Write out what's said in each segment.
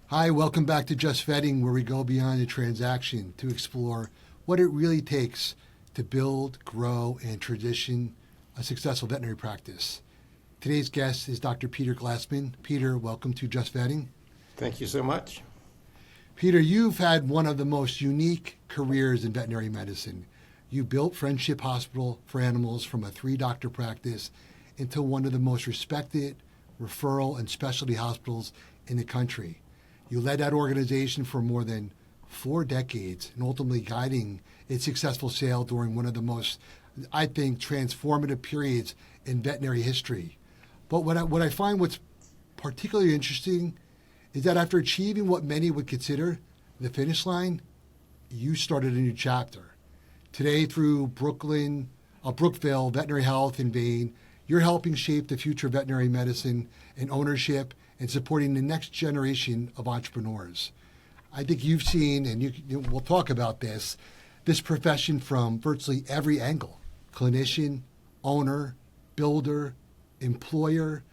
Hi, welcome back to Just Vetting, where we go beyond the transaction to explore what it really takes to build, grow, and transition a successful veterinary practice. Today's guest is Dr. Peter Glassman. Peter, welcome to Just Vetting. Thank you so much. Peter, you've had one of the most unique careers in veterinary medicine. You built Friendship Hospital for Animals from a 3-doctor practice into one of the most respected referral and specialty hospitals in the country. You led that organization for more than 4 decades and ultimately guiding its successful sale during one of the most, I think, transformative periods in veterinary history. But what I find what's particularly interesting is that after achieving what many would consider the finish line, you started a new chapter. Today, through Brookville Veterinary Health in Maine, you're helping shape the future of veterinary medicine and ownership and supporting the next generation of entrepreneurs. I think you've seen, and we'll talk about this profession from virtually every angle: clinician, owner, builder, employer,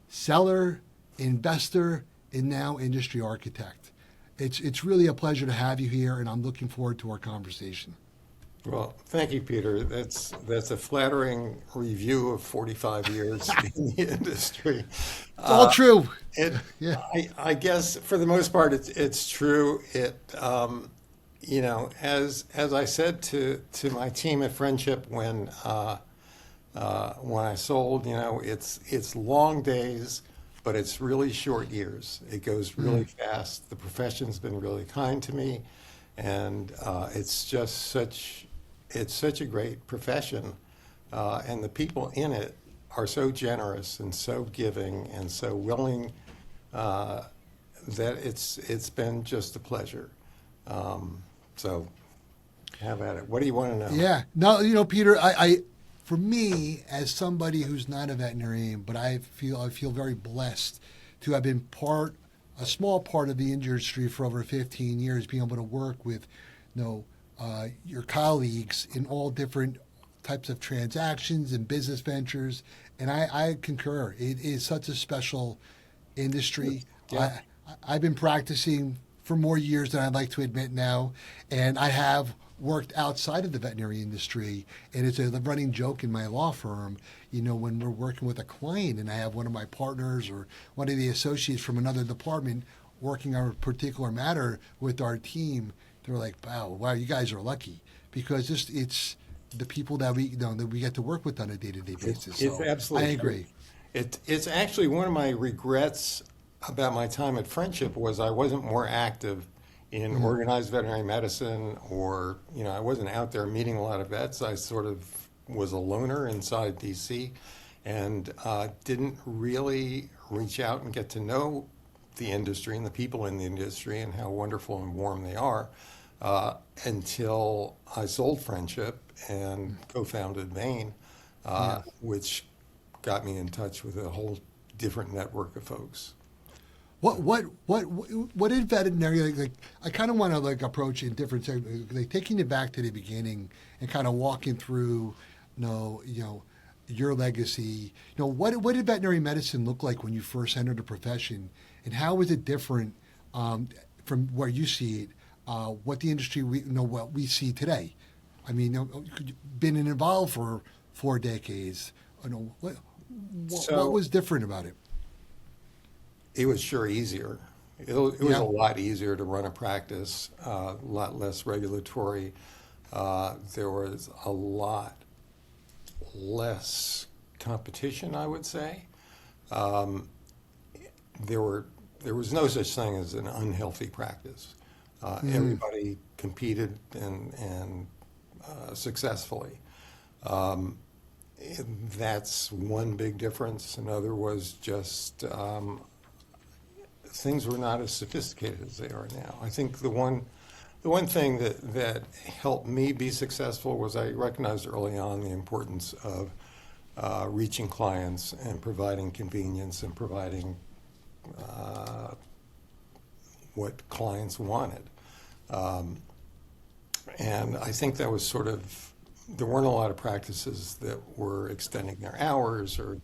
seller, investor, and now industry architect. It's really a pleasure to have you here, and I'm looking forward to our conversation. Well, thank you, Peter. That's a flattering review of 45 years in the industry. It's all true. Yeah. I guess for the most part, it's true. As I said to my team at Friendship when I sold, it's long days, but it's really short years. It goes really fast. The profession's been really kind to me, and it's such a great profession, and the people in it are so generous and so giving and so willing that it's been just a pleasure. So have at it. What do you want to know? Yeah. No, Peter, I for me, as somebody who's not a veterinarian, but I feel very blessed to have been a small part of the industry for over 15 years, being able to work with, your colleagues in all different types of transactions and business ventures. And I concur. It is such a special industry. Yeah. I've been practicing for more years than I'd like to admit now, and I have worked outside of the veterinary industry, and it's a running joke in my law firm, when we're working with a client and I have one of my partners or one of the associates from another department working on a particular matter with our team, they're like, wow, you guys are lucky, because it's the people that we get to work with on a day-to-day basis. It's absolutely I agree. It's actually one of my regrets about my time at Friendship was I wasn't more active in organized veterinary medicine, or I wasn't out there meeting a lot of vets. I sort of was a loner inside DC and didn't really reach out and get to know the industry and the people in the industry and how wonderful and warm they are until I sold Friendship and co-founded Maine, which got me in touch with a whole different network of folks. What is veterinary like? I kind of want to approach it in different segments, taking it back to the beginning and kind of walking through, your legacy. What did veterinary medicine look like when you first entered the profession, and how was it different from where you see it? What the industry what we see today? I mean, you've been involved for 4 decades. What was different about it? It was sure easier. It was a lot easier to run a practice, a lot less regulatory. There was a lot less competition, I would say. There was no such thing as an unhealthy practice. Everybody competed and successfully. That's one big difference. Another was just things were not as sophisticated as they are now. I think the one thing that helped me be successful was I recognized early on the importance of reaching clients and providing convenience and providing what clients wanted. And I think that was sort of, there weren't a lot of practices that were extending their hours or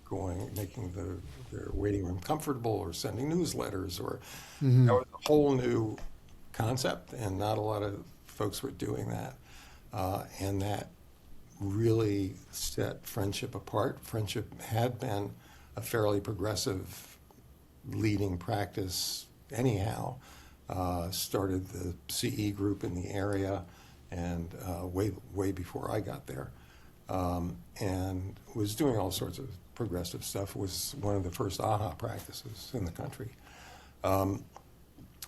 making their waiting room comfortable or sending newsletters or that was a whole new concept, and not a lot of folks were doing that. And that really set Friendship apart. Friendship had been a fairly progressive leading practice anyhow. Started the CE group in the area, and way before I got there, and was doing all sorts of progressive stuff. Was one of the first AHA practices in the country.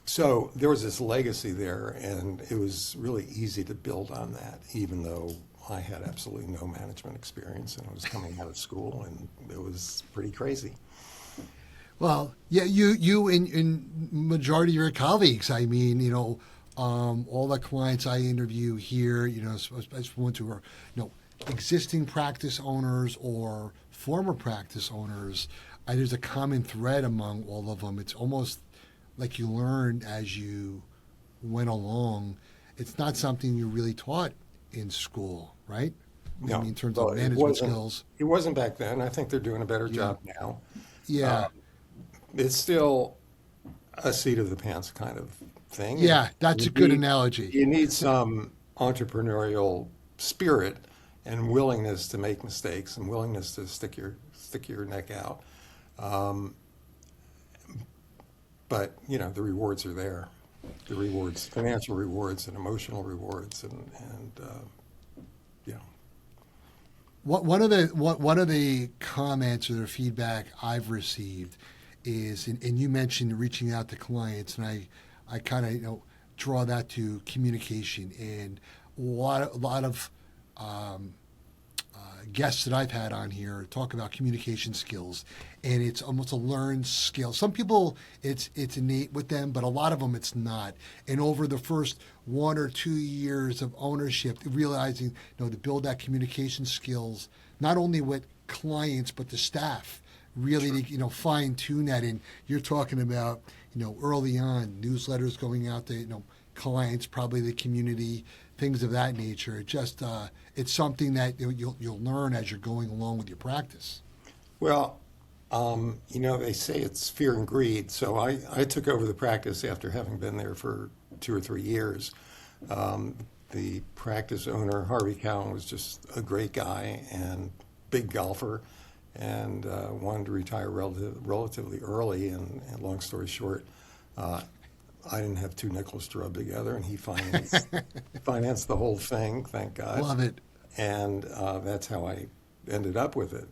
So there was this legacy there, and it was really easy to build on that, even though I had absolutely no management experience and I was coming out of school, and it was pretty crazy. Well, yeah, you and majority of your colleagues. I mean, all the clients I interview here, as ones who are, existing practice owners or former practice owners, there's a common thread among all of them. It's almost like you learned as you went along. It's not something you really taught in school, right? No, I mean, in terms well, of management skills. It wasn't back then. I think they're doing a better job now. Yeah. It's still a seat of the pants kind of thing. Yeah, that's You a good need- analogy. You need some entrepreneurial spirit and willingness to make mistakes and willingness to stick your neck out. But the rewards are there. The rewards, financial rewards and emotional rewards, and One of the comments or the feedback I've received is, and you mentioned reaching out to clients, and I kind of draw that to communication, and a lot of guests that I've had on here talk about communication skills, and it's almost a learned skill. Some people it's innate with them, but a lot of them it's not. And over the first 1 or 2 years of ownership, realizing to build that communication skills, not only with clients but the staff, really to fine tune that. And you're talking about early on newsletters going out to clients, probably the community, things of that nature. It just it's something that you'll learn as you're going along with your practice. well, they say it's fear and greed. So I took over the practice after having been there for 2 or 3 years. The practice owner, Harvey Cowan, was just a great guy and big golfer, and wanted to retire relatively early. And long story short, I didn't have 2 nickels to rub together, and he financed the whole thing, thank God. Love it. And that's how I ended up with it.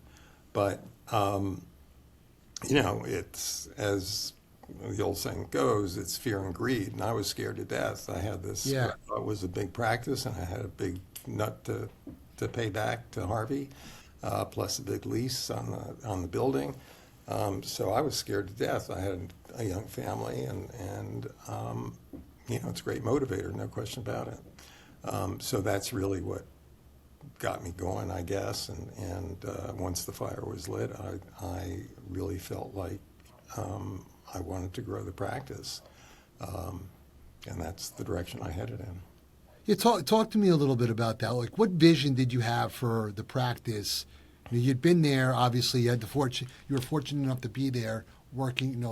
But, it's, as the old saying goes, it's fear and greed, and I was scared to death. I had this, Yeah. what I thought was a big practice, and I had a big nut to pay back to Harvey, plus a big lease on the building. So I was scared to death. I had a young family, and it's a great motivator, no question about it. So that's really what got me going, I guess. And once the fire was lit, I really felt like I wanted to grow the practice, and that's the direction I headed in. Yeah, talk to me a little bit about that. Like, what vision did you have for the practice? You'd been there, obviously. You were fortunate enough to be there, working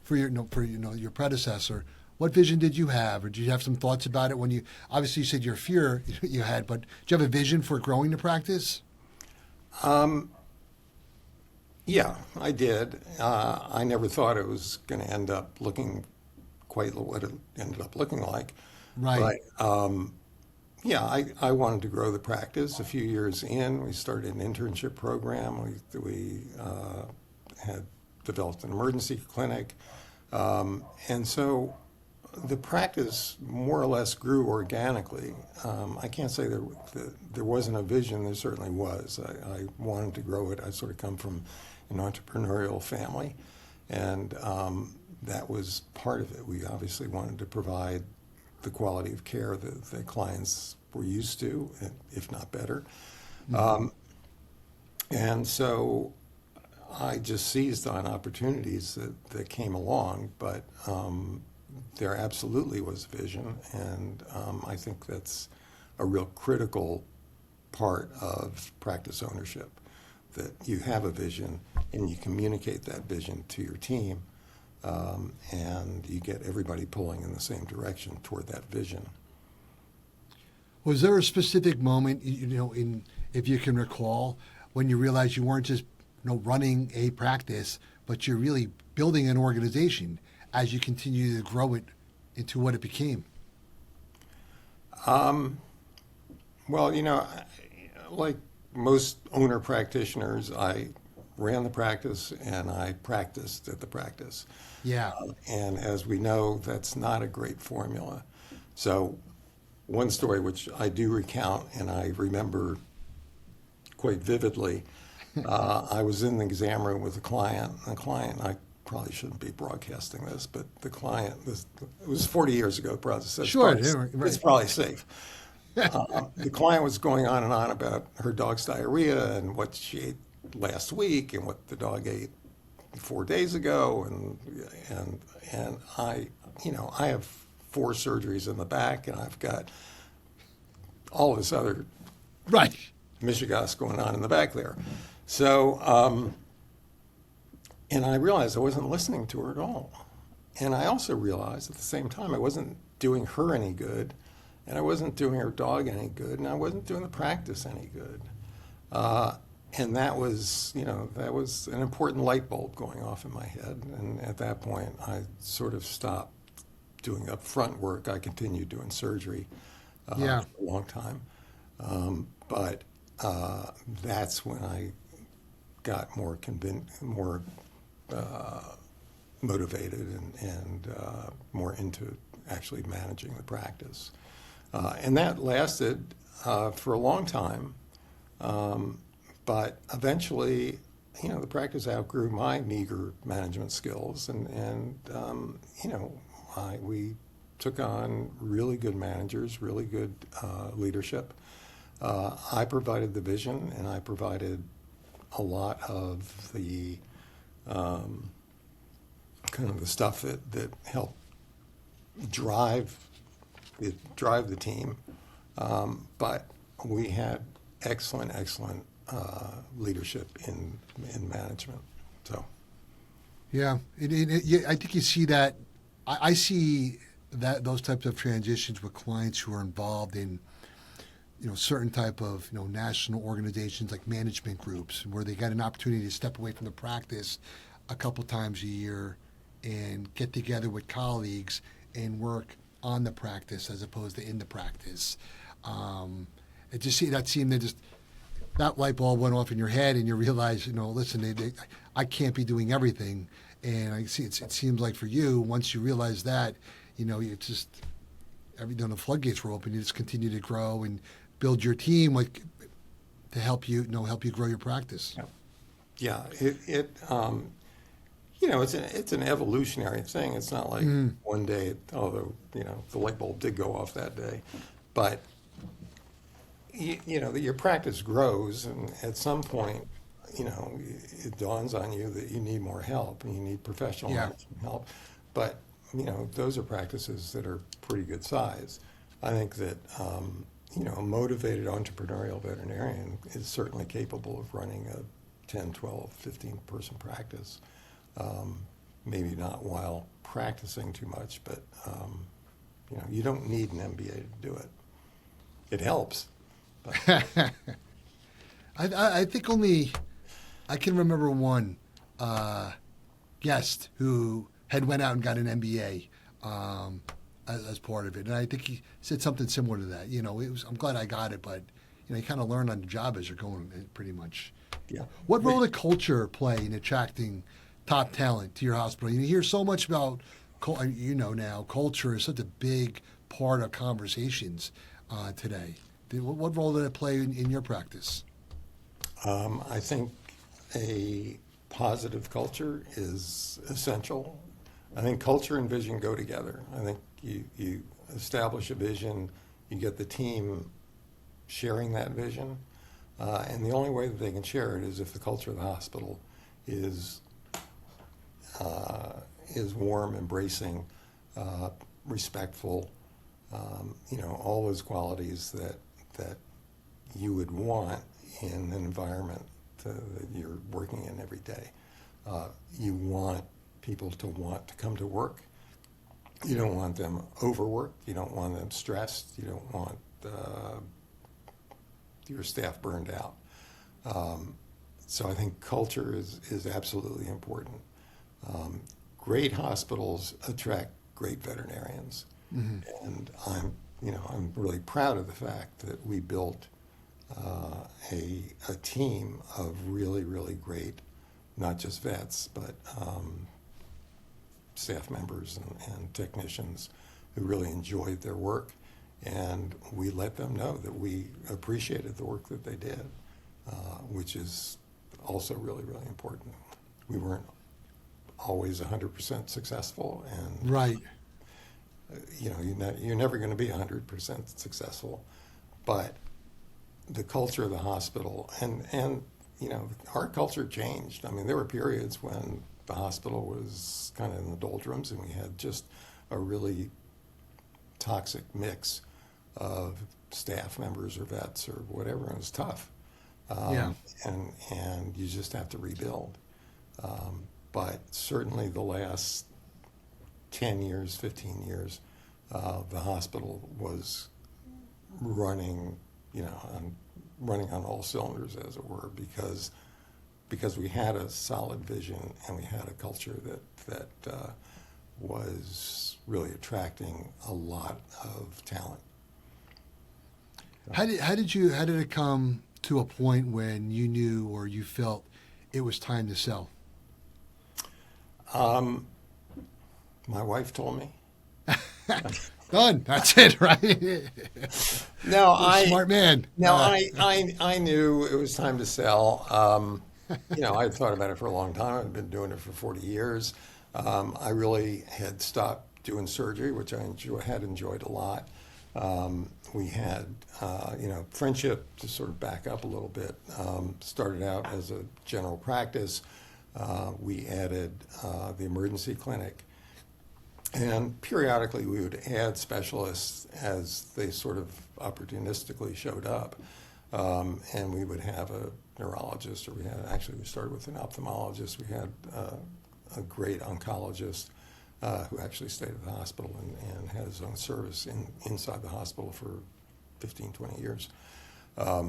for your predecessor. What vision did you have, or did you have some thoughts about it when you? Obviously, you said your fear you had, but did you have a vision for growing the practice? Yeah, I did. I never thought it was going to end up looking quite what it ended up looking like. Right. But yeah, I wanted to grow the practice. A few years in, we started an internship program. We had developed an emergency clinic. And so the practice more or less grew organically. I can't say there wasn't a vision. There certainly was. I wanted to grow it. I sort of come from an entrepreneurial family, and that was part of it. We obviously wanted to provide the quality of care that the clients were used to, if not better. And so I just seized on opportunities that came along, but there absolutely was vision, and I think that's a real critical part of practice ownership, that you have a vision and you communicate that vision to your team, and you get everybody pulling in the same direction toward that vision. Was there a specific moment, if you can recall, when you realized you weren't just running a practice, but you're really building an organization as you continue to grow it into what it became? Well, like most owner practitioners, I ran the practice and I practiced at the practice. Yeah. And as we know, that's not a great formula. So one story which I do recount and I remember quite vividly, I was in the exam room with a client. I probably shouldn't be broadcasting this, but the client, it was 40 years ago, probably, so Sure, it's probably safe. The client was going on and on about her dog's diarrhea and what she ate last week and what the dog ate 4 days ago, and I have 4 surgeries in the back, and I've got all this other Right. mishigas going on in the back there. So, and I realized I wasn't listening to her at all. And I also realized at the same time I wasn't doing her any good, and I wasn't doing her dog any good, and I wasn't doing the practice any good. And that was an important light bulb going off in my head. And at that point, I sort of stopped doing upfront work. I continued doing surgery for a long time. But that's when I got more motivated and more into actually managing the practice. And that lasted for a long time. But eventually, the practice outgrew my meager management skills, and we took on really good managers, really good leadership. I provided the vision, and I provided a lot of the kind of the stuff that helped drive the team. But we had excellent leadership in management. So, Yeah, I think you see that. I see that those types of transitions with clients who are involved in, certain type of national organizations like management groups, where they got an opportunity to step away from the practice a couple times a year and get together with colleagues and work on the practice as opposed to in the practice. That light bulb went off in your head, and you realize, listen, I can't be doing everything. And I see it seems like for you, once you realize that, it's just the floodgates were open. You just continue to grow and build your team to help you grow your practice. yeah, it's an evolutionary thing. It's not like one day, although the light bulb did go off that day, but your practice grows, and at some point, it dawns on you that you need more help and you need professional help. But those are practices that are pretty good size. I think that a motivated entrepreneurial veterinarian is certainly capable of running a 10, 12, 15 person practice. Maybe not while practicing too much, but you don't need an MBA to do it. It helps. I think only I can remember one guest who had went out and got an MBA as part of it, and I think he said something similar to that. I'm glad I got it, but you kind of learn on the job as you're going, pretty much. Yeah. What role did culture play in attracting top talent to your hospital? You hear so much about, now culture is such a big part of conversations today. What role did it play in your practice? I think a positive culture is essential. I think culture and vision go together. I think you establish a vision, you get the team sharing that vision, And the only way that they can share it is if the culture of the hospital is warm, embracing, respectful, all those qualities that you would want in an environment that you're working in every day. You want people to want to come to work. You don't want them overworked. You don't want them stressed. You don't want your staff burned out. So I think culture is absolutely important. Great hospitals attract great veterinarians, and I'm really proud of the fact that we built a team of really, really great, not just vets, but staff members and technicians who really enjoyed their work, and we let them know that we appreciated the work that they did, which is also really, really important. We weren't always 100% successful, and Right. You're never going to be 100% successful, but the culture of the hospital and our culture changed. I mean, there were periods when the hospital was kind of in the doldrums, and we had just a really toxic mix of staff members or vets or whatever. And it was tough, Yeah. and you just have to rebuild. But certainly the last 10 years, 15 years, the hospital was running, running on all cylinders, as it were, because we had a solid vision and we had a culture that was really attracting a lot of talent. How did it come to a point when you knew or you felt it was time to sell? My wife told me. Done. That's it, right? No, Smart man. No, I knew it was time to sell. I had thought about it for a long time. I'd been doing it for 40 years. I really had stopped doing surgery, which I had enjoyed a lot. We had, Friendship, to sort of back up a little bit, started out as a general practice. We added the emergency clinic. And periodically we would add specialists as they sort of opportunistically showed up. And we would have a neurologist, or we started with an ophthalmologist. We had a great oncologist who actually stayed at the hospital and had his own service inside the hospital for 15, 20 years. But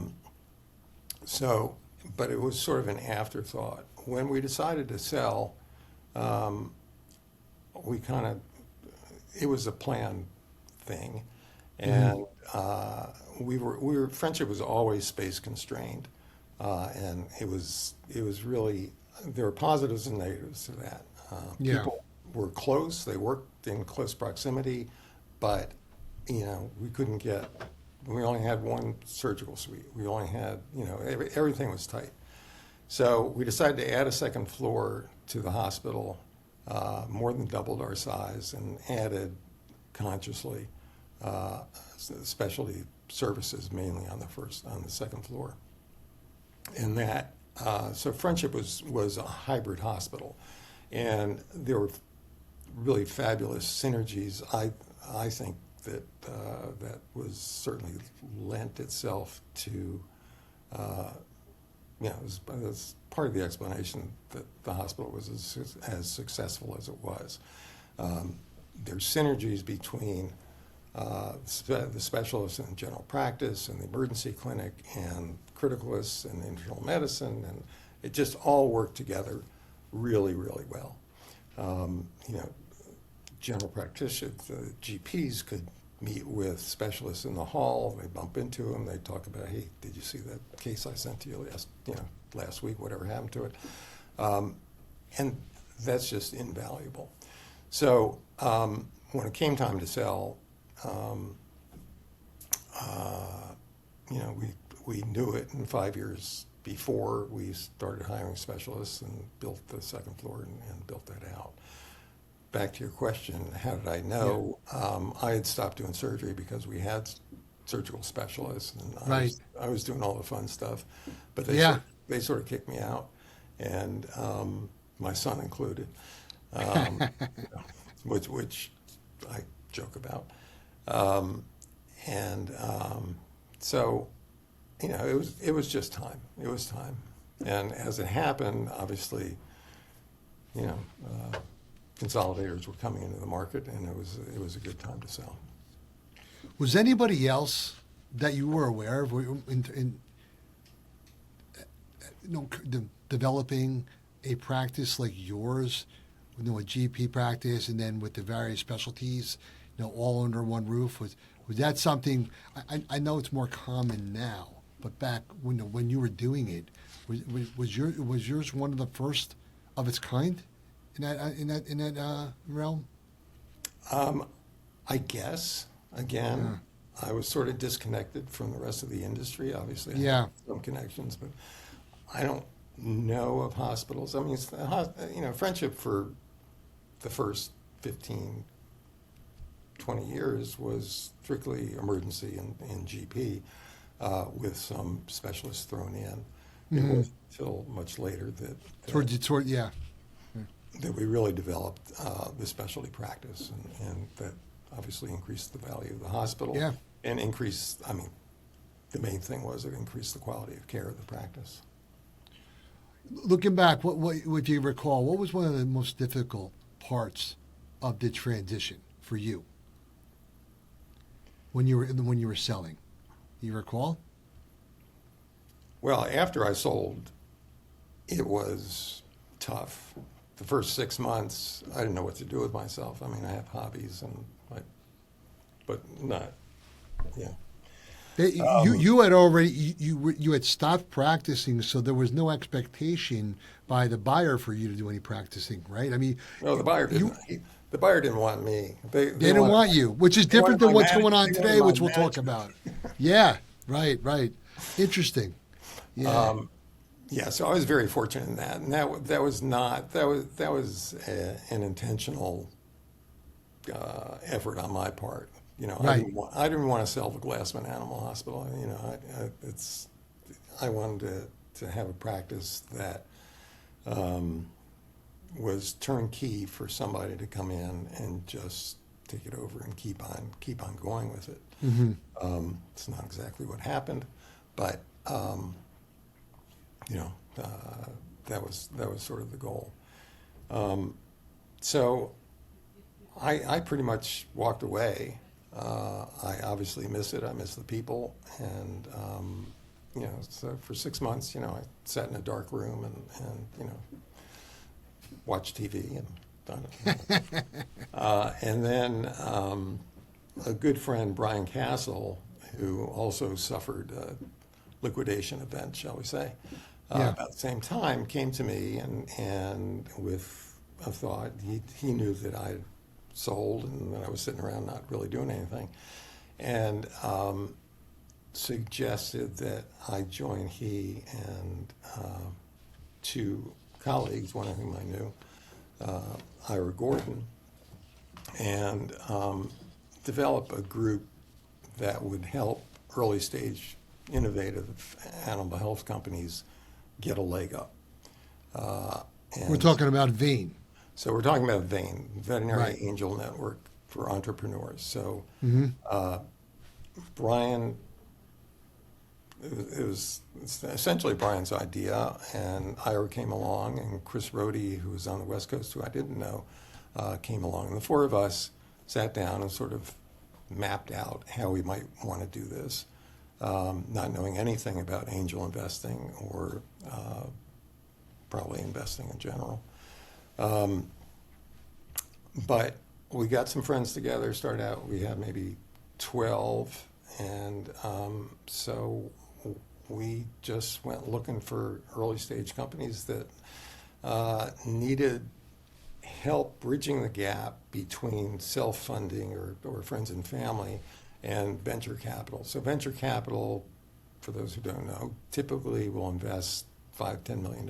it was sort of an afterthought. When we decided to sell, it was a planned thing, and Friendship was always space constrained, and it was really, there were positives and negatives to that. Yeah. People were close; they worked in close proximity, but we only had one surgical suite. We only had, everything was tight. So we decided to add a second floor to the hospital. More than doubled our size, and added consciously specialty services, mainly on the second floor. And that so Friendship was a hybrid hospital, and there were really fabulous synergies. I think that was certainly lent itself to. It was part of the explanation that the hospital was as successful as it was. There's synergies between the specialists in general practice and the emergency clinic and criticalists and internal medicine, and it just all worked together really, really well. General practitioners, the GPs could meet with specialists in the hall. They bump into them. They talk about, hey, did you see that case I sent to you last week? Whatever happened to it? And that's just invaluable. So when it came time to sell, we knew it. And 5 years before, we started hiring specialists and built the second floor and built that out. Back to your question, how did I know? I had stopped doing surgery because we had surgical specialist, and Right. I was doing all the fun stuff, but Yeah. they sort of kicked me out, and my son included, um, you know, which I joke about, um, and so it was just time. It was time, and as it happened, obviously, you know, consolidators were coming into the market, and it was a good time to sell. Was anybody else that you were aware of developing a practice like yours, a GP practice, and then with the various specialties, all under one roof? Was that something? I know it's more common now, but back when you were doing it, was yours one of the first of its kind in that realm? I guess, again, I was sort of disconnected from the rest of the industry. Obviously, I Yeah. had some connections, but I don't know of hospitals. I mean, Friendship for the first 15, 20 years was strictly emergency and GP, with some specialists thrown in. It Mm-hmm. wasn't until much later Yeah. that we really developed the specialty practice, and that obviously increased the value of the hospital. Yeah. And increased, I mean, the main thing was it increased the quality of care of the practice. Looking back, what if you recall, what was one of the most difficult parts of the transition for you when you were selling? You recall? Well, after I sold, it was tough. The first 6 months, I didn't know what to do with myself. I mean, I have hobbies but not, yeah. You had already you had stopped practicing, so there was no expectation by the buyer for you to do any practicing, right? I mean, No, the buyer didn't. The buyer didn't want me. they didn't want you, which is different than what's going on today, which we'll talk about. Yeah, right. Interesting. Yeah. Yeah, so I was very fortunate in that, and that was an intentional effort on my part. Right. I didn't want to sell the Glassman Animal Hospital. I wanted to have a practice that was turnkey for somebody to come in and just take it over and keep on going with it. Mm-hmm. It's not exactly what happened, but that was sort of the goal. So I pretty much walked away. I obviously miss it. I miss the people, and so for 6 months, I sat in a dark room and watched TV and done it. And then a good friend, Brian Castle, who also suffered a liquidation event, shall we say, about the same time, came to me and with a thought. He knew that I sold and that I was sitting around not really doing anything, and suggested that I join he and two colleagues, one of whom I knew, Ira Gordon, and develop a group that would help early stage innovative animal health companies get a leg up. We're talking about Vein. So we're talking about VANE, Veterinary Right. Angel Network for Entrepreneurs. So Mm-hmm. Brian, it's essentially Brian's idea, and Ira came along, and Chris Rohde, who was on the West Coast, who I didn't know, came along. And the four of us sat down and sort of mapped out how we might want to do this, not knowing anything about angel investing or probably investing in general. But we got some friends together, started out, we had maybe 12, and so we just went looking for early stage companies that needed help bridging the gap between self-funding or friends and family and venture capital. So venture capital, for those who don't know, typically will invest $5-10 million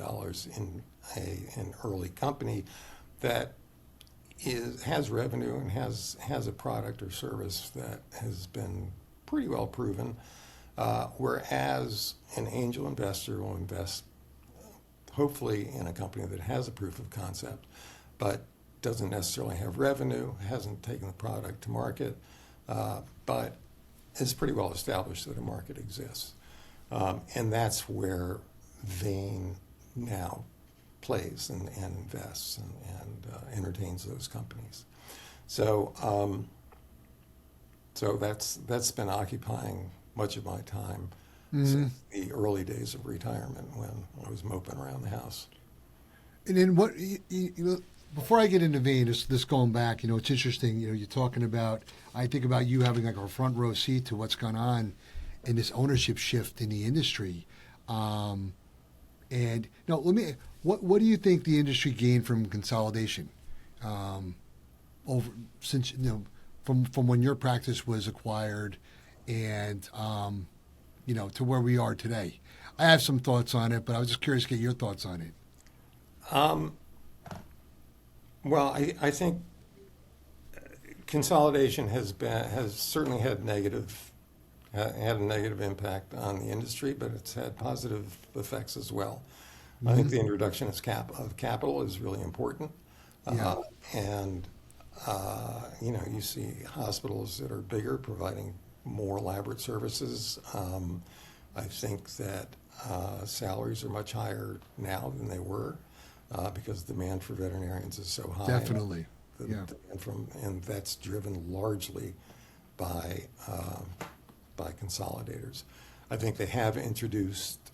in an early company that has revenue and has a product or service that has been pretty well proven. Whereas an angel investor will invest hopefully in a company that has a proof of concept, but doesn't necessarily have revenue, hasn't taken the product to market, but is pretty well established that a market exists. And that's where Vane now plays and invests and entertains those companies. So so that's been occupying much of my time since the early days of retirement when I was moping around the house. And then what, you know, before I get into Vane, this going back, you know, it's interesting, you know, you're talking about, I think about you having like a front row seat to what's gone on in this ownership shift in the industry. And no, what do you think the industry gained from consolidation, over since, you know, from when your practice was acquired and, you know, to where we are today? I have some thoughts on it, but I was just curious to get your thoughts on it. Well, I think consolidation has certainly had a negative impact on the industry, but it's had positive effects as well. I think the introduction of capital is really important. Yeah. And you know, you see hospitals that are bigger providing more elaborate services. I think that salaries are much higher now than they were because demand for veterinarians is so high. Definitely. Yeah. And that's driven largely by consolidators. I think they have introduced,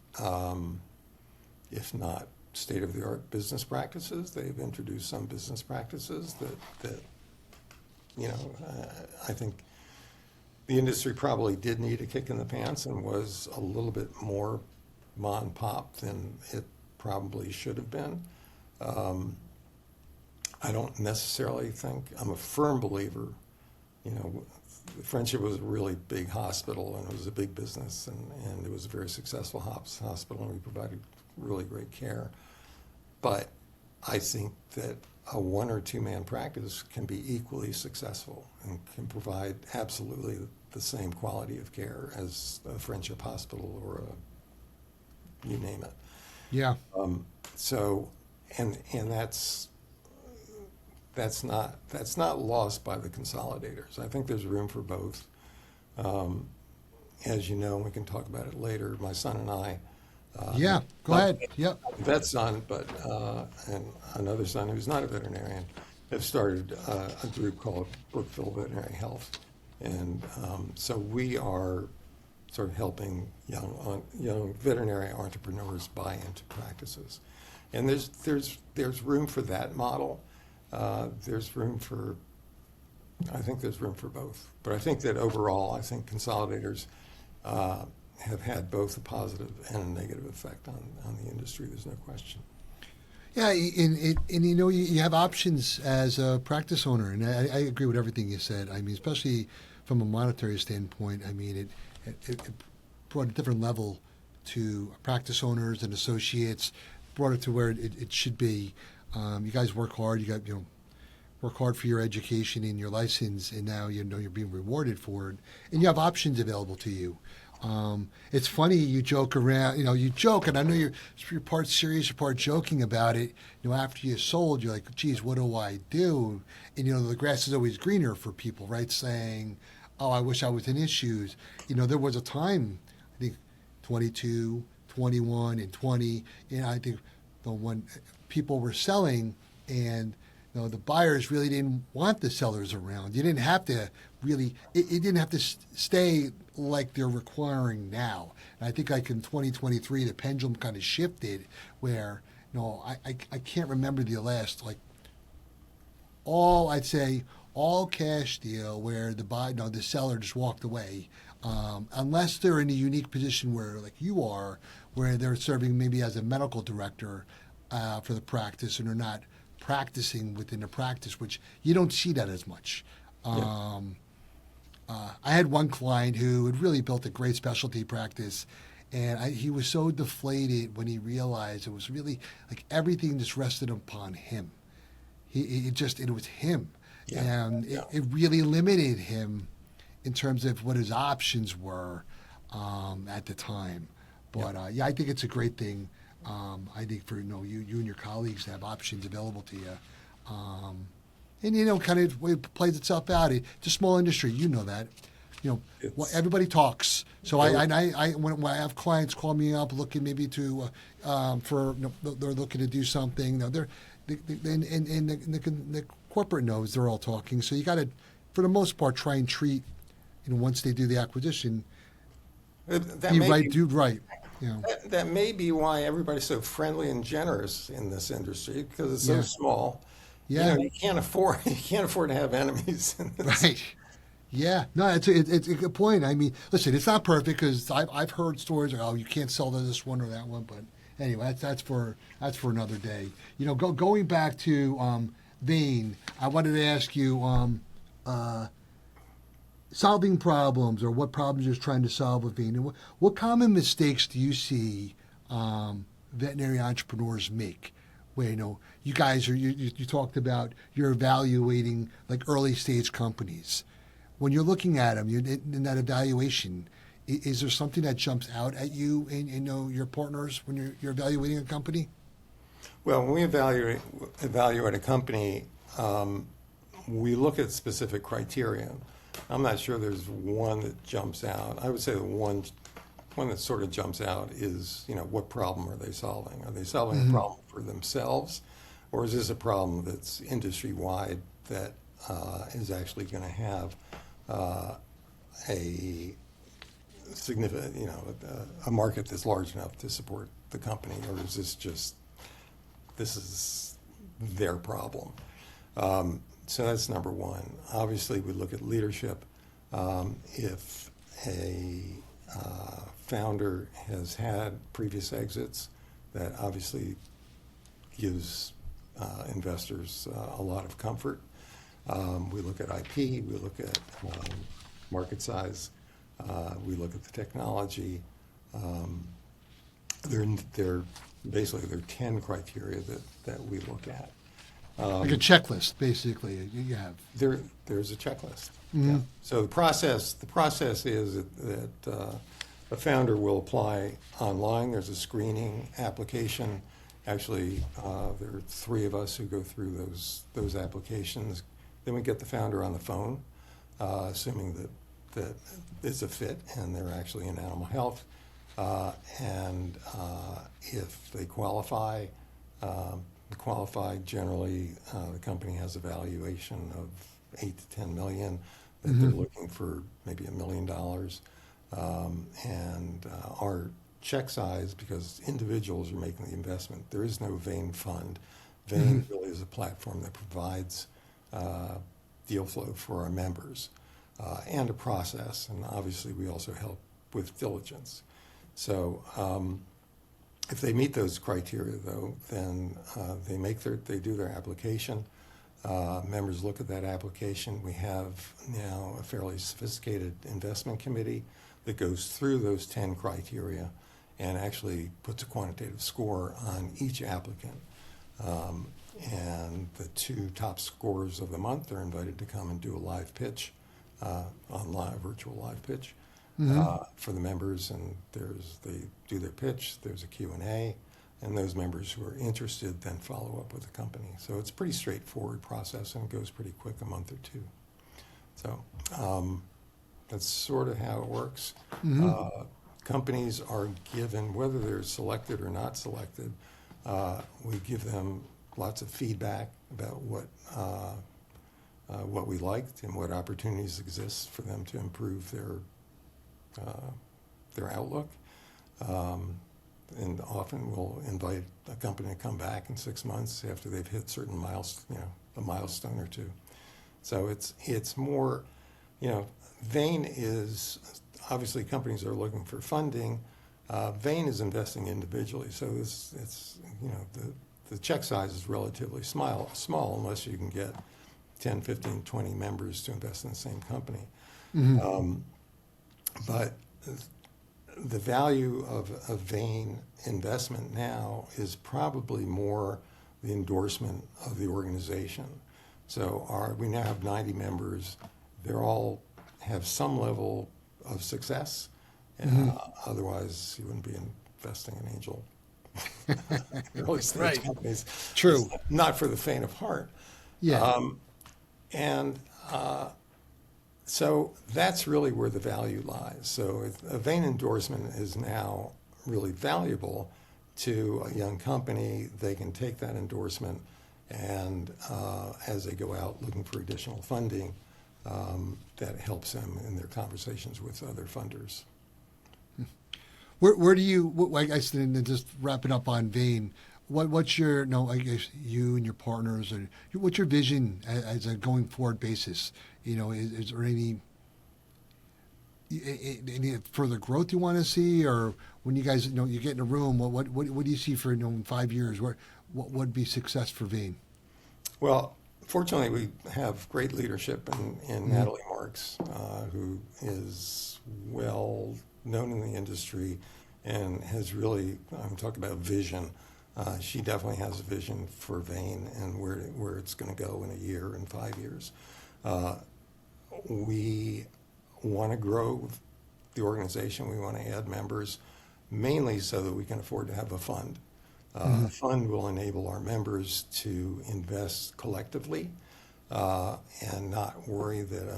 if not state-of-the-art business practices, they've introduced some business practices that you know, I think the industry probably did need a kick in the pants and was a little bit more mom and pop than it probably should have been. I don't necessarily think, I'm a firm believer, you know, Friendship was a really big hospital and it was a big business and it was a very successful hospital and we provided really great care. But I think that a one or two man practice can be equally successful and can provide absolutely the same quality of care as a Friendship hospital or you name it. Yeah. So, and that's not lost by the consolidators. I think there's room for both. As you know, and we can talk about it later, my son and I. Yeah, go ahead. Yep. Vet son, but and another son who's not a veterinarian, have started a group called Brookville Veterinary Health, and so we are sort of helping young veterinary entrepreneurs buy into practices, and there's room for that model. There's room for, I think there's room for both, but I think that overall, I think consolidators have had both a positive and a negative effect on the industry. There's no question. Yeah, and you know, you have options as a practice owner, and I agree with everything you said. I mean, especially from a monetary standpoint, I mean, it brought a different level to practice owners and associates, brought it to where it should be. You guys work hard. Work hard for your education and your license, and now you know you're being rewarded for it, and you have options available to you. It's funny, you joke around, you joke, and I know you're part serious, you're part joking about it. After you sold, you're like, geez, what do I do? And, the grass is always greener for people, right? Saying, oh, I wish I was in issues. There was a time, I think 22, 21, and 20, I think when people were selling and the buyers really didn't want the sellers around. You didn't have to really, it didn't have to stay like they're requiring now. And I think like in 2023, the pendulum kind of shifted where, I can't remember the last, all cash deal where the seller just walked away. Unless they're in a unique position where, like you are, where they're serving maybe as a medical director for the practice and they're not practicing within the practice, which you don't see that as much. Yeah. I had one client who had really built a great specialty practice, and he was so deflated when he realized it was really like everything just rested upon him. It was him, Yeah. and Yeah. it really limited him in terms of what his options were at the time. But yeah, I think it's a great thing. I think for you and your colleagues to have options available to you. And kind of it plays itself out. It's a small industry, you know that. Everybody talks. So when I have clients call me up looking maybe to they're looking to do something. They're the corporate knows they're all talking. So you got to, for the most part, try and treat once they do the acquisition, do right. That may be why everybody's so friendly and generous in this industry, because it's so small. Yeah. You can't afford to have enemies in this. Right. Yeah. No, it's a good point. I mean, listen, it's not perfect because I've heard stories of, you can't sell to this one or that one, but anyway, that's for another day. Going back to Vane, I wanted to ask you solving problems, or what problems you're trying to solve with Vane, and what common mistakes do you see veterinary entrepreneurs make? Where you guys you talked about you're evaluating like early stage companies. When you're looking at them, in that evaluation, is there something that jumps out at you and your partners when you're evaluating a company? Well, when we evaluate a company, we look at specific criteria. I'm not sure there's one that jumps out. I would say the one that sort of jumps out is, what problem are they solving? Are they solving a problem for themselves, or is this a problem that's industry-wide that is actually going to have a significant, a market that's large enough to support the company, or is this is their problem? So that's number one. Obviously, we look at leadership. If a founder has had previous exits, that obviously gives investors a lot of comfort. We look at IP, we look at market size, we look at the technology. There are 10 criteria that we look at. Like a checklist, basically, you have. There's a checklist. Mm-hmm. Yeah. So the process is that a founder will apply online. There's a screening application. Actually, there are 3 of us who go through those applications. Then we get the founder on the phone, assuming that it's a fit and they're actually in animal health. And if they qualify, generally, the company has a valuation of $8 to $10 million, that they're looking for maybe $1 million. And our check size, because individuals are making the investment, there is no Vane fund. Vane really is a platform that provides deal flow for our members and a process. And obviously, we also help with diligence. So if they meet those criteria, though, then they do their application. Members look at that application. We have now a fairly sophisticated investment committee that goes through those 10 criteria and actually puts a quantitative score on each applicant. And the 2 top scorers of the month are invited to come and do a live pitch, virtual live pitch. For the members, and they do their pitch, there's a Q&A, and those members who are interested then follow up with the company. So it's a pretty straightforward process and goes pretty quick, a month or 2. So that's sort of how it works. Companies are given, whether they're selected or not selected, we give them lots of feedback about what we liked and what opportunities exist for them to improve their outlook, and often we'll invite a company to come back in 6 months after they've hit certain a milestone or 2. So it's more, Vane is obviously companies are looking for funding. Vane is investing individually, so the check size is relatively small unless you can get 10, 15, 20 members to invest in the same company. But the value of a Vane investment now is probably more the endorsement of the organization. So we now have 90 members. They're all have some level of success. Otherwise, you wouldn't be investing in angel early stage Right. companies. True. It's not for the faint of heart. Yeah. And so that's really where the value lies. So if a vein endorsement is now really valuable to a young company. They can take that endorsement and as they go out looking for additional funding, that helps them in their conversations with other funders. Where do you, I guess, then just wrapping up on Vein, what's your, no, I guess you and your partners, and what's your vision as a going forward basis? You know, is there any further growth you want to see, or when you guys, you get in a room, what do you see for, in 5 years? What would be success for Vein? Well, fortunately, we have great leadership in Natalie Marks, who is well known in the industry and has really, I'm talking about vision. She definitely has a vision for Vein and where it's going to go in a year and 5 years. We want to grow the organization. We want to add members, mainly so that we can afford to have a fund. A fund will enable our members to invest collectively and not worry that,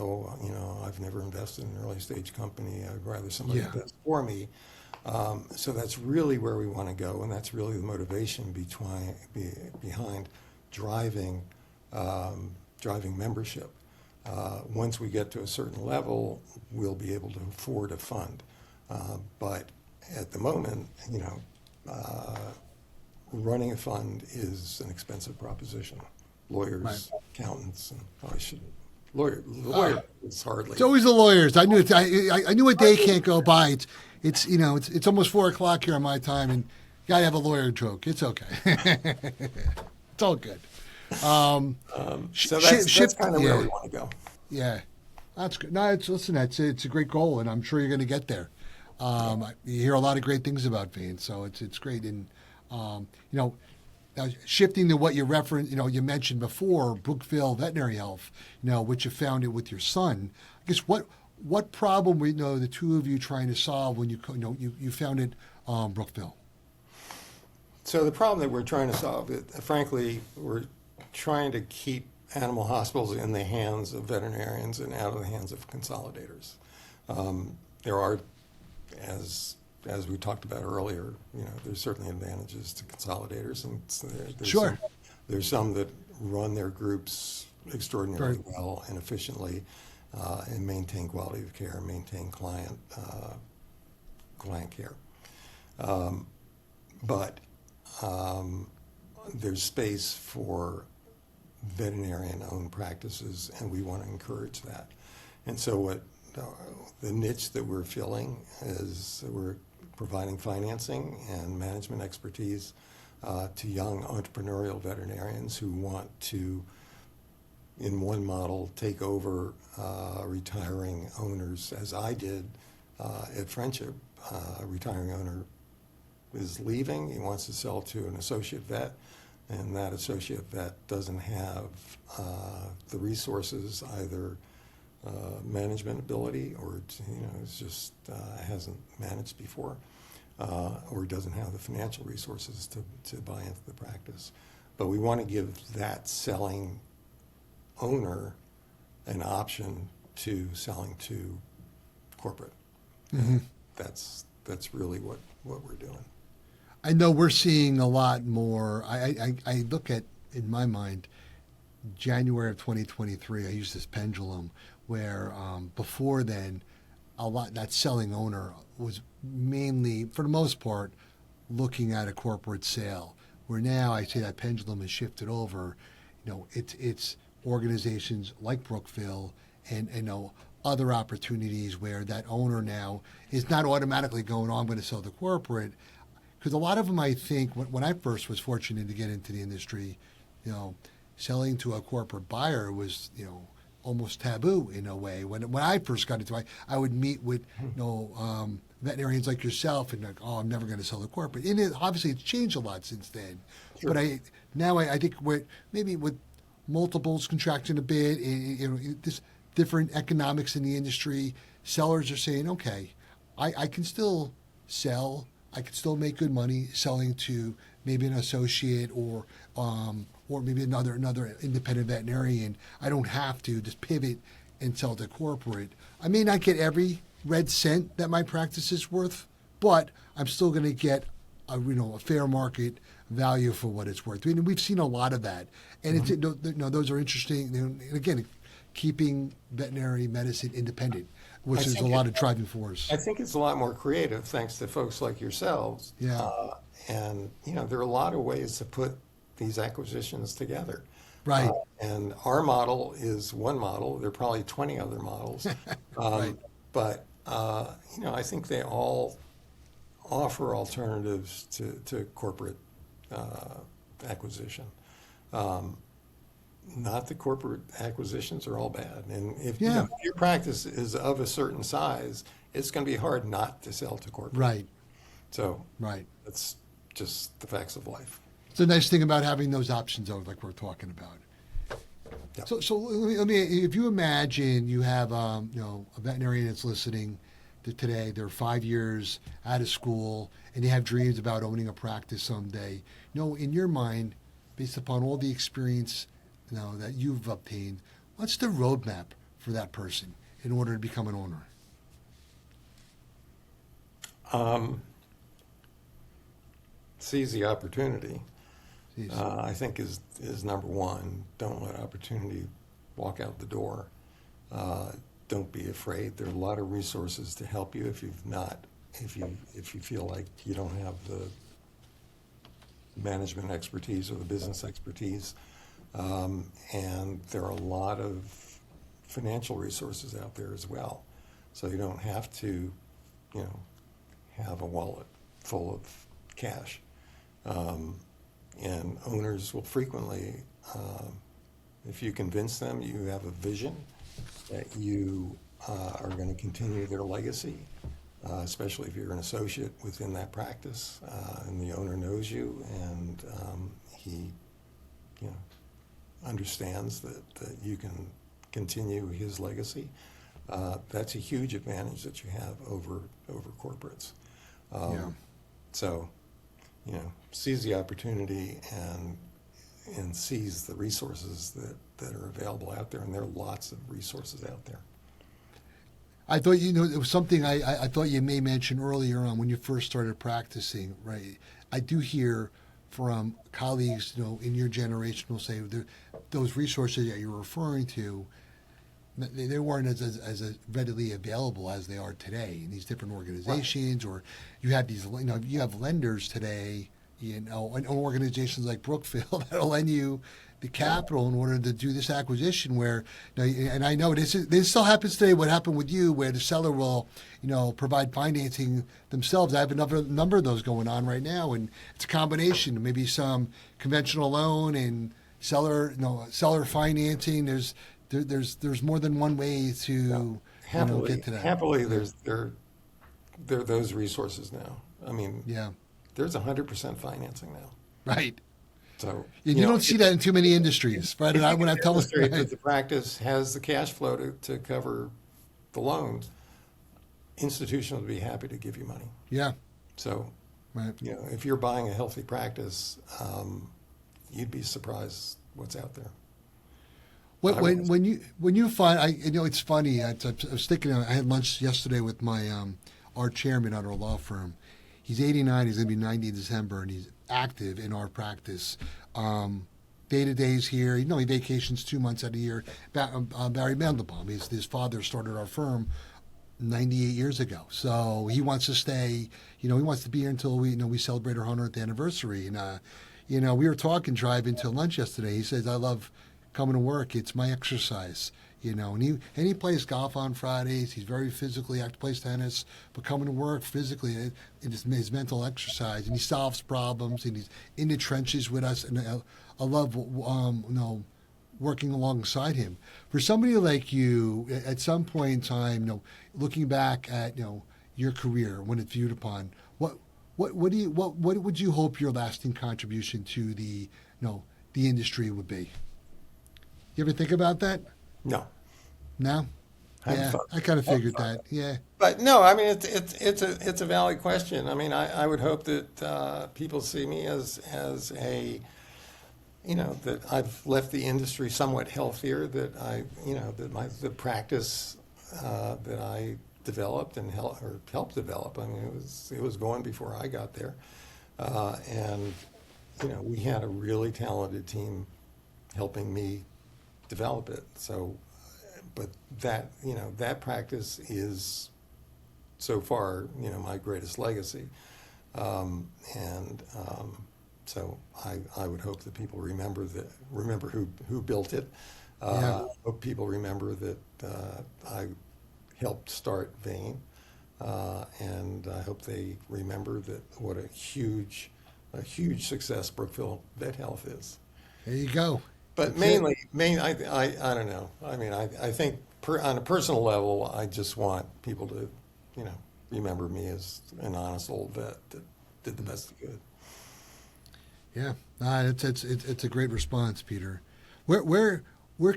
I've never invested in an early stage company. I'd rather somebody invest for me. So that's really where we want to go, and that's really the motivation behind driving membership. Once we get to a certain level, we'll be able to afford a fund. But at the moment, running a fund is an expensive proposition. Lawyers, Right. accountants, and lawyer is hardly. It's always the lawyers. I knew it. I knew a day can't go by. It's almost 4 o'clock here on my time, and gotta have a lawyer joke. It's okay. It's all good. So that's kind of where we want to go. Yeah, that's good. No, it's a great goal, and I'm sure you're going to get there. You hear a lot of great things about Vein, so it's great. And now shifting to what you referenced, you mentioned before, Brookville Veterinary Health, which you founded with your son. I guess what problem were the two of you trying to solve when you founded Brookville? So the problem that we're trying to solve, frankly, we're trying to keep animal hospitals in the hands of veterinarians and out of the hands of consolidators. There are, as we talked about earlier, there's certainly advantages to consolidators, and Sure. There's some that run their groups extraordinarily well and efficiently, and maintain quality of care, maintain client care. But there's space for veterinarian-owned practices, and we want to encourage that. And so what the niche that we're filling is we're providing financing and management expertise to young entrepreneurial veterinarians who want to, in one model, take over retiring owners, as I did at Friendship. A retiring owner is leaving. He wants to sell to an associate vet, and that associate vet doesn't have the resources, either management ability or it's just hasn't managed before, or doesn't have the financial resources to buy into the practice. But we want to give that selling owner an option to selling to corporate. Mm-hmm. That's really what we're doing. I know we're seeing a lot more. I look at, in my mind, January of 2023, I use this pendulum where before then, that selling owner was mainly, for the most part, looking at a corporate sale. Where now I say that pendulum has shifted over. It's organizations like Brookville and other opportunities where that owner now is not automatically going, I'm going to sell to corporate. Because a lot of them, I think, when I first was fortunate to get into the industry, selling to a corporate buyer was, almost taboo in a way. When I first got into it, I would meet with, veterinarians like yourself and I'm never going to sell to corporate. And obviously, it's changed a lot since then. Sure. But I think maybe with multiples contracting a bit, different economics in the industry, sellers are saying, okay, I can still sell. I can still make good money selling to maybe an associate or maybe another independent veterinarian. I don't have to just pivot and sell to corporate. I may not get every red cent that my practice is worth, but I'm still going to get a fair market value for what it's worth. I mean, we've seen a lot of that, and those are interesting. And again, keeping veterinary medicine independent, which is a lot of driving force. I think it's a lot more creative thanks to folks like yourselves. Yeah. And, there are a lot of ways to put these acquisitions together. Right. And our model is one model. There are probably 20 other models. Right. But, I think they all offer alternatives to corporate acquisition. Not that corporate acquisitions are all bad. And if your practice is of a certain size, it's going to be hard not to sell to corporate. Right. So Right. that's just the facts of life. It's a nice thing about having those options, though, like we're talking about. Yeah. So let me, if you imagine you have, a veterinarian that's listening today, they're 5 years out of school, and they have dreams about owning a practice someday. In your mind, based upon all the experience, that you've obtained, what's the roadmap for that person in order to become an owner? Seize the opportunity. Jeez. I think is number one. Don't let opportunity walk out the door. Don't be afraid. There are a lot of resources to help you if you feel like you don't have the management expertise or the business expertise. And there are a lot of financial resources out there as well. So you don't have to, have a wallet full of cash. And owners will frequently, if you convince them you have a vision, that you are going to continue their legacy, especially if you're an associate within that practice, and the owner knows you, and he, understands that you can continue his legacy. That's a huge advantage that you have over corporates. So, seize the opportunity and seize the resources that are available out there, and there are lots of resources out there. I thought, it was something I thought you may mention earlier on when you first started practicing, right? I do hear from colleagues, in your generation will say those resources that you're referring to, they weren't as readily available as they are today in these different organizations. Right. Or you have these, you have lenders today, and organizations like Brookfield that'll lend you the capital in order to do this acquisition. Where, and I know this still happens today. What happened with you, where the seller will, provide financing themselves. I have another number of those going on right now, and it's a combination. Maybe some conventional loan and seller financing. There's more than one way to get to that. Happily, there are those resources now. I mean, there's 100% financing now. Right. So you don't see that in too many industries, right? And when I tell them that the practice has the cash flow to cover the loans, institutions would be happy to give you money. Yeah. So, right. If you're buying a healthy practice, you'd be surprised what's out there. When you find, it's funny. I was thinking. I had lunch yesterday with my our chairman at our law firm. He's 89. He's going to be 90 in December, and he's active in our practice. Day-to-days here. He vacations 2 months out of the year. Barry Mandelbaum. His father started our firm 98 years ago. So he wants to stay. He wants to be here until we celebrate our 100th anniversary. And we were driving to lunch yesterday. He says, "I love coming to work. It's my exercise." And he plays golf on Fridays. He's very physically active, plays tennis, but coming to work physically, it is his mental exercise, and he solves problems, and he's in the trenches with us, and I love, working alongside him. For somebody like you, at some point in time, looking back at, your career when it's viewed upon, what would you hope your lasting contribution to the industry would be? You ever think about that? No. No? Have Yeah, fun. I kind of figured that. Yeah. But no, I mean it's a valid question. I mean, I would hope that people see me as a, you know, that I've left the industry somewhat healthier. That I, you know, that the practice that I developed and helped develop. I mean, it was going before I got there, and you know, we had a really talented team helping me develop it. So, but that, you know, that practice is so far, you know, my greatest legacy. And so I would hope that people remember who built it. Yeah. Hope people remember that I helped start Vein. And I hope they remember that what a huge success Brookville Vet Health is. There you go. But That's it. I don't know. I mean, I think on a personal level, I just want people to, you know, remember me as an honest old vet that did the best he could. Yeah. It's a great response, Peter. Where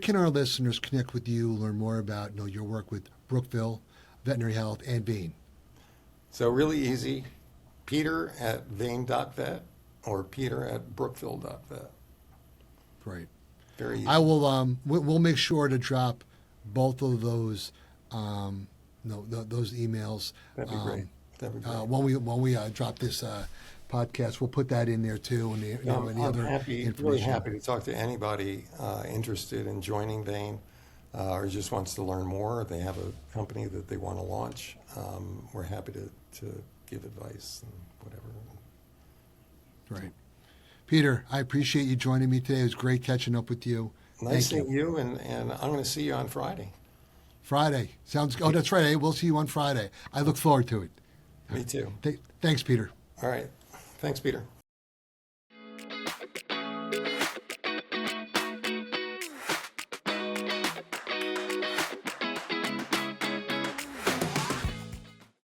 can our listeners connect with you, learn more about, you know, your work with Brookville Veterinary Health and Vein? So really easy, Peter at Vein.vet or Peter at Brookville.vet. Great. Very easy. I will. We'll make sure to drop both of those, those emails. That'd be great. That'd be great. When we drop this podcast, we'll put that in there too, and any I'm other happy, information. really happy to talk to anybody interested in joining Vein or just wants to learn more. If they have a company that they want to launch, we're happy to give advice and whatever. Right. Peter, I appreciate you joining me today. It was great catching up with you. Nice Thank seeing you, and I'm going to see you on Friday. Friday. Sounds. Oh, that's right. We'll see you on Friday. I look forward to it. Me too. Thanks, Peter. All right. Thanks, Peter.